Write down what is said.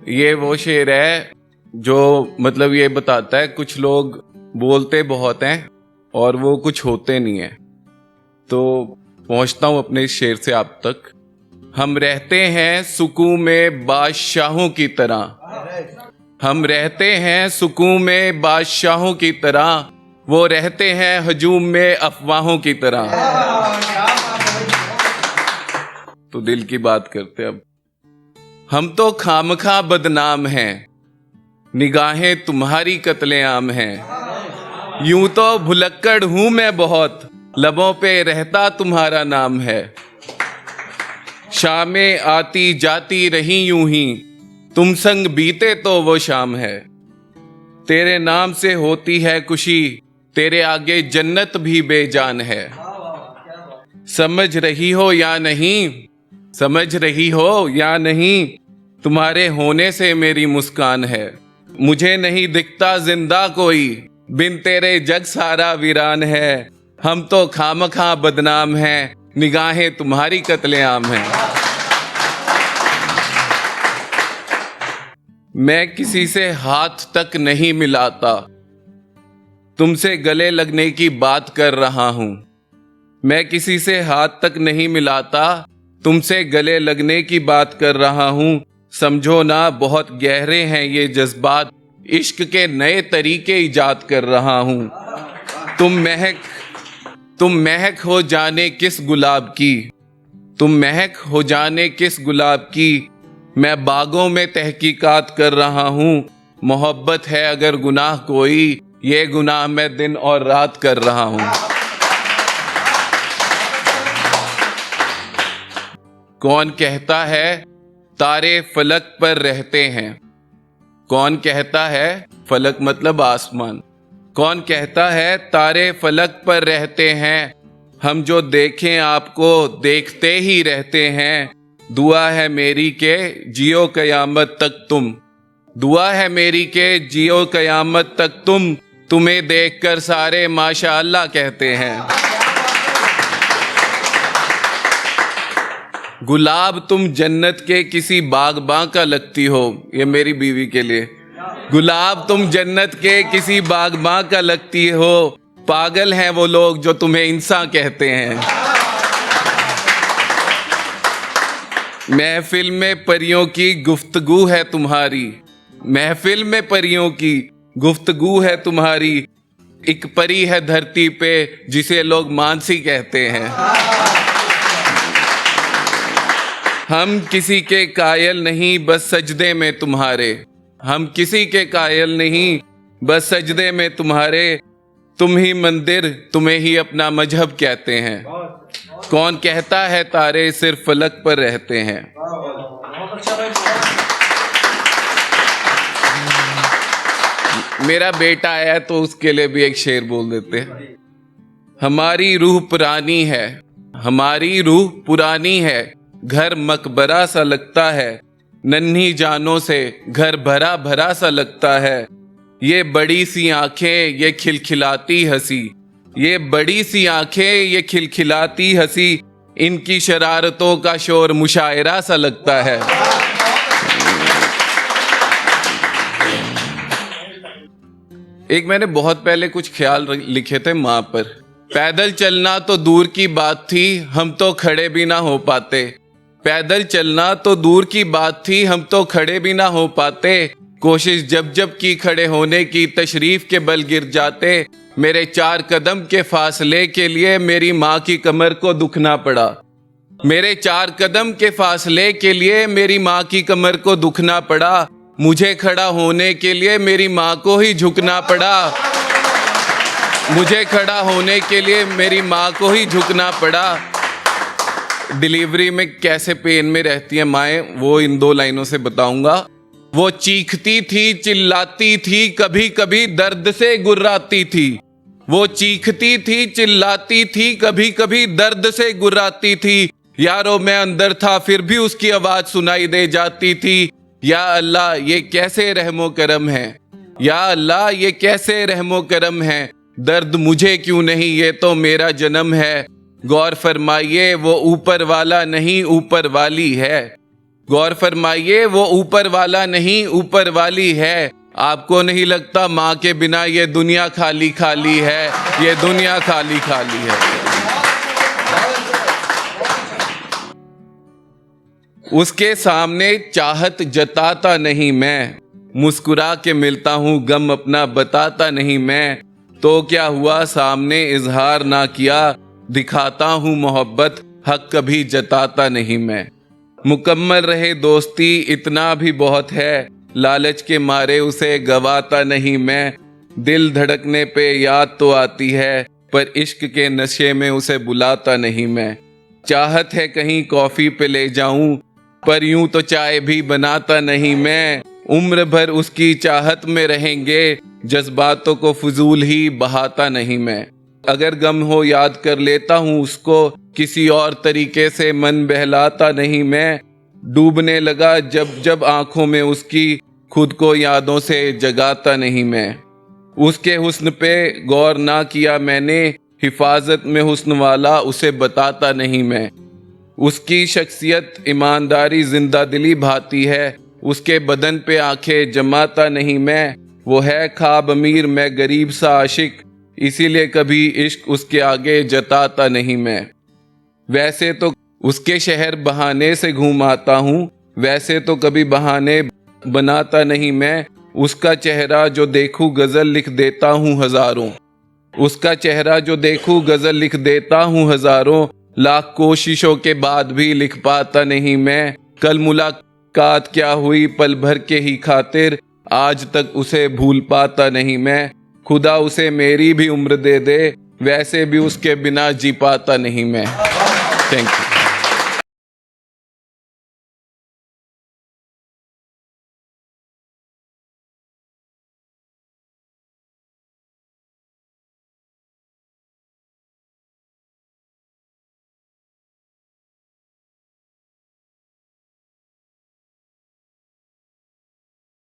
ये वो शेर है जो मतलब ये बताता है कुछ लोग बोलते बहुत हैं और वो कुछ होते नहीं है। तो पहुंचता हूं अपने इस शेर से आप तक। हम रहते हैं सुकून में बादशाहों की तरह, हम रहते हैं सुकून में बादशाहों की तरह, वो रहते हैं हजूम में अफवाहों की तरह। तो दिल की बात करते अब। हम तो खामखा बदनाम हैं, निगाहें तुम्हारी कत्लेआम हैं। यूं तो भुलक्कड़ हूं मैं बहुत, लबों पे रहता तुम्हारा नाम है। शामें आती जाती रही यूं ही, तुम संग बीते तो वो शाम है। तेरे नाम से होती है खुशी, तेरे आगे जन्नत भी बेजान है। समझ रही हो या नहीं, समझ रही हो या नहीं, तुम्हारे होने से मेरी मुस्कान है। मुझे नहीं दिखता जिंदा कोई, बिन तेरे जग सारा वीरान है। हम तो खामखा बदनाम हैं, निगाहें तुम्हारी कत्लेआम हैं। मैं किसी से हाथ तक नहीं मिलाता, तुमसे गले लगने की बात कर रहा हूं। मैं किसी से हाथ तक नहीं मिलाता, तुमसे गले लगने की बात कर रहा हूं। समझो ना बहुत गहरे हैं ये जज्बात, इश्क के नए तरीके इजाद कर रहा हूं। तुम महक हो जाने किस गुलाब की, तुम महक हो जाने किस गुलाब की, मैं बागों में तहकीकात कर रहा हूं। मोहब्बत है अगर गुनाह कोई, ये गुनाह मैं दिन और रात कर रहा हूं। कौन कहता है तारे फलक पर रहते हैं, कौन कहता है, फलक मतलब आसमान, कौन कहता है तारे फलक पर रहते हैं। हम जो देखें आपको देखते ही रहते हैं। दुआ है मेरी के जियो कयामत तक तुम, दुआ है मेरी के जियो कयामत तक तुम, तुम्हें देखकर सारे माशाअल्लाह कहते हैं। गुलाब तुम जन्नत के किसी बागबां का लगती हो, ये मेरी बीवी के लिए। गुलाब तुम जन्नत के किसी बागबां का लगती हो, पागल हैं वो लोग जो तुम्हें इंसान कहते हैं। महफिल में परियों की गुफ्तगू है तुम्हारी, महफिल में परियों की गुफ्तगू है तुम्हारी। एक परी है धरती पे जिसे लोग मानसी कहते हैं। हम किसी के कायल नहीं बस सजदे में तुम्हारे, हम किसी के कायल नहीं बस सजदे में तुम्हारे। तुम ही मंदिर तुम्हें ही अपना मजहब कहते हैं। कौन कहता है तारे सिर्फ फलक पर रहते हैं। मेरा बेटा आया तो उसके लिए भी एक शेर बोल देते हैं। हमारी रूह पुरानी है, हमारी रूह पुरानी है, घर मकबरा सा लगता है। नन्ही जानों से घर भरा भरा सा लगता है। ये बड़ी सी आंखें ये खिलखिलाती हंसी, ये बड़ी सी आंखें ये खिलखिलाती हंसी, इनकी शरारतों का शोर मुशायरा सा लगता है। एक मैंने बहुत पहले कुछ ख्याल लिखे थे माँ पर। पैदल चलना तो दूर की बात थी, हम तो खड़े भी ना हो पाते। पैदल चलना तो दूर की बात थी, हम तो खड़े भी ना हो पाते। कोशिश जब जब की खड़े होने की, तशरीफ के बल गिर जाते। मेरे 4 कदम के फासले के लिए मेरी माँ की कमर को दुखना पड़ा। मेरे 4 कदम के फासले के लिए मेरी माँ की कमर को दुखना पड़ा। मुझे खड़ा होने के लिए मेरी माँ को ही झुकना पड़ा। मुझे खड़ा होने के लिए मेरी माँ को ही झुकना पड़ा। डिलीवरी में कैसे पेन में रहती है माएँ, वो इन 2 लाइनों से बताऊंगा। वो चीखती थी चिल्लाती थी, कभी कभी दर्द से गुर्राती थी। वो चीखती थी चिल्लाती थी, कभी कभी दर्द से गुर्राती थी। यारो मैं अंदर था फिर भी उसकी आवाज सुनाई दे जाती थी। या अल्लाह ये कैसे रहमो करम है, या अल्लाह ये कैसे रहमो करम है। दर्द मुझे क्यों नहीं, ये तो मेरा जन्म है। गौर फरमाइए वो ऊपर वाला नहीं ऊपर वाली है। गौर फरमाइए, वो ऊपर वाला नहीं ऊपर वाली है। आपको नहीं लगता माँ के बिना ये दुनिया खाली खाली है, ये दुनिया खाली खाली है। उसके सामने चाहत जताता नहीं मैं, मुस्कुरा के मिलता हूँ गम अपना बताता नहीं मैं। तो क्या हुआ सामने इजहार ना किया, दिखाता हूँ मोहब्बत हक कभी जताता नहीं मैं। मुकम्मल रहे दोस्ती इतना भी बहुत है, लालच के मारे उसे गवाता नहीं मैं। दिल धड़कने पे याद तो आती है, पर इश्क के नशे में उसे बुलाता नहीं मैं। चाहत है कहीं कॉफी पे ले जाऊं, पर यूं तो चाय भी बनाता नहीं मैं। उम्र भर उसकी चाहत में रहेंगे, जज्बातों को फजूल ही बहाता नहीं मैं। अगर गम हो याद कर लेता हूँ उसको, किसी और तरीके से मन बहलाता नहीं मैं। डूबने लगा जब जब आंखों में उसकी, खुद को यादों से जगाता नहीं मैं। उसके हुस्न पे गौर ना किया मैंने, हिफाजत में हुस्न वाला उसे बताता नहीं मैं। उसकी शख्सियत ईमानदारी जिंदा दिली भाती है, उसके बदन पे आंखें जमाता नहीं मैं। वो है ख्वाब अमीर मैं गरीब सा आशिक, इसीलिए कभी इश्क उसके आगे जताता नहीं मैं। वैसे तो उसके शहर बहाने से घूम आता हूँ, वैसे तो कभी बहाने बनाता नहीं मैं। उसका चेहरा जो देखूं गजल लिख देता हूँ हजारों, उसका चेहरा जो देखूं गजल लिख देता हूँ हजारों। लाख कोशिशों के बाद भी लिख पाता नहीं मैं। कल मुलाकात क्या हुई पल भर के ही खातिर, आज तक उसे भूल पाता नहीं मैं। खुदा उसे मेरी भी उम्र दे दे, वैसे भी उसके बिना जी पाता नहीं मैं। Thank you.